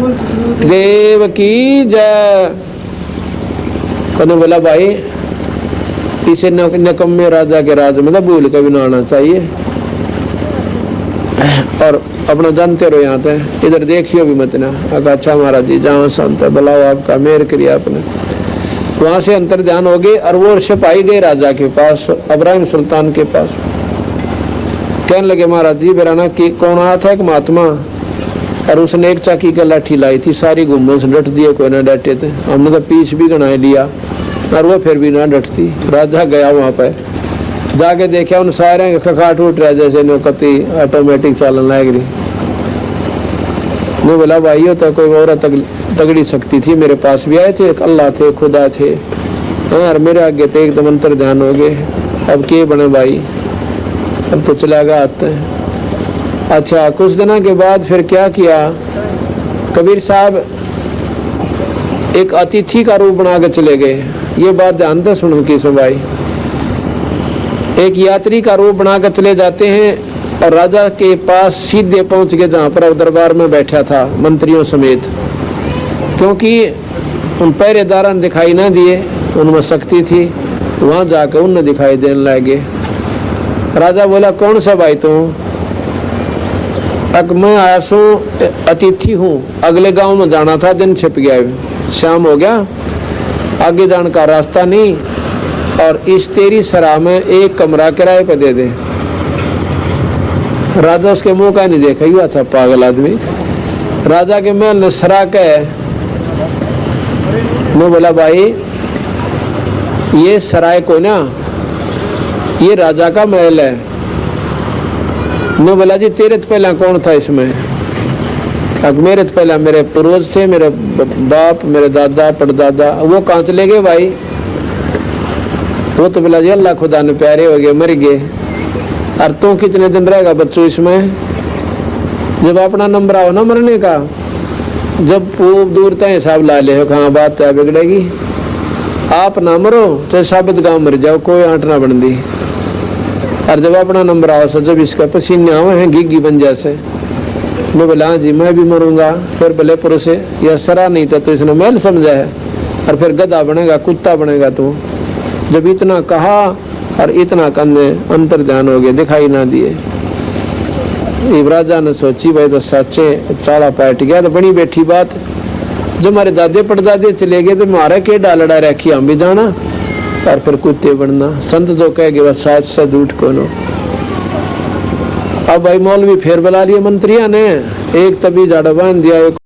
देव की जय। कहने बोला भाई इसे निकम्मे राजा के राज में भूल कभी ना आना चाहिए, और अपना जानते रहो यहाँ पे, इधर देखियो भी मत ना। अच्छा महाराज जी जहाँ संत है बुलाओ, आपका मेहर करिए आपने। वहां से अंतर ध्यान हो गए और वो सिपाही गए राजा के पास, इब्राहिम सुल्तान के पास। कहने लगे महाराज जी बेराना की कौन आया था, एक महात्मा, और उसने एक चाकी का लाठी लाई थी, सारी गुम्बद से डट दिए, कोई ना डटे थे। हमने तो पीस भी गना लिया और वो फिर भी ना डटती। राजा गया वहां पर, जाके देखा उन सारे खखाट उठ रहा जैसे कति ऑटोमेटिक चालन लग रही। वो बोला भाई तो कोई और तगड़ी शक्ति थी, मेरे पास भी आए थे, एक अल्लाह थे, खुदा थे, और मेरे आगे तो एकदम अंतर ध्यान हो गए। अब के बने भाई, अब तो चला गया आते हैं। अच्छा कुछ दिनों के बाद फिर क्या किया, कबीर साहब एक अतिथि का रूप बना के चले गए। ये बात ध्यान से सुनो की भाई, एक यात्री का रूप बना कर चले जाते हैं और राजा के पास सीधे पहुंच गए जहां पर दरबार में बैठा था मंत्रियों समेत, क्योंकि उन पहरेदारों ने दिखाई ना दिए, उनमें शक्ति थी। वहां जाकर उन्हें दिखाई देने लगे। राजा बोला कौन सा भाई तू? मैं आया सू अतिथि हूँ, अगले गांव में जाना था, दिन छिप गया, शाम हो गया, आगे जाने का रास्ता नहीं, और इस तेरी सराह में एक कमरा किराए पे दे दे। राजा उसके मुंह का नहीं देखा, हुआ था पागल आदमी। राजा के महल ने सरा के मैं बोला भाई ये सराय को ना, ये राजा का महल है। मैं बोला जी तेरे तो पहला कौन था इसमें? अब मेरे तो पहला मेरे पूर्वज थे, मेरे बाप, मेरे दादा, परदादा, वो कहाँ चले गए भाई? वो तो बोला जी अल्लाह खुदा ने प्यारे हो गए, मर गए। और तू कितने दिन रहेगा बच्चों इसमें? जब अपना नंबर आओ ना मरने का, जब खूब दूर तय हिसाब ला ले, कहाँ बात क्या बिगड़ेगी। आप ना मरो तो साबित गाँव मर जाओ, कोई आंट ना बन दी। और जब अपना नंबर आओ सो जब इसका पसीने आवे हैं घिग्गी बन जैसे। मैं बोला हाँ जी मैं भी मरूंगा। फिर भले पुरुष या सरा नहीं था तो इसने महल समझा है, और फिर गधा बनेगा, कुत्ता बनेगा। तू जब इतना कहा और इतना करने अंतर ध्यान हो गए, दिखाई ना दिए। राजा ने सोची भाई तो सच्चे चाड़ा पाट गया, तो बड़ी बैठी बात। जब हमारे दादे पड़दादे चले गए तो मारे के डालड़ा रखी, हम भी जाना और फिर कुत्ते बनना। संत जो कह गए बस साच से झूठ कोनो। अब भाई मौलवी फेर बुला लिए मंत्रिया ने, एक तभी जाड़ा बांध दिया, एक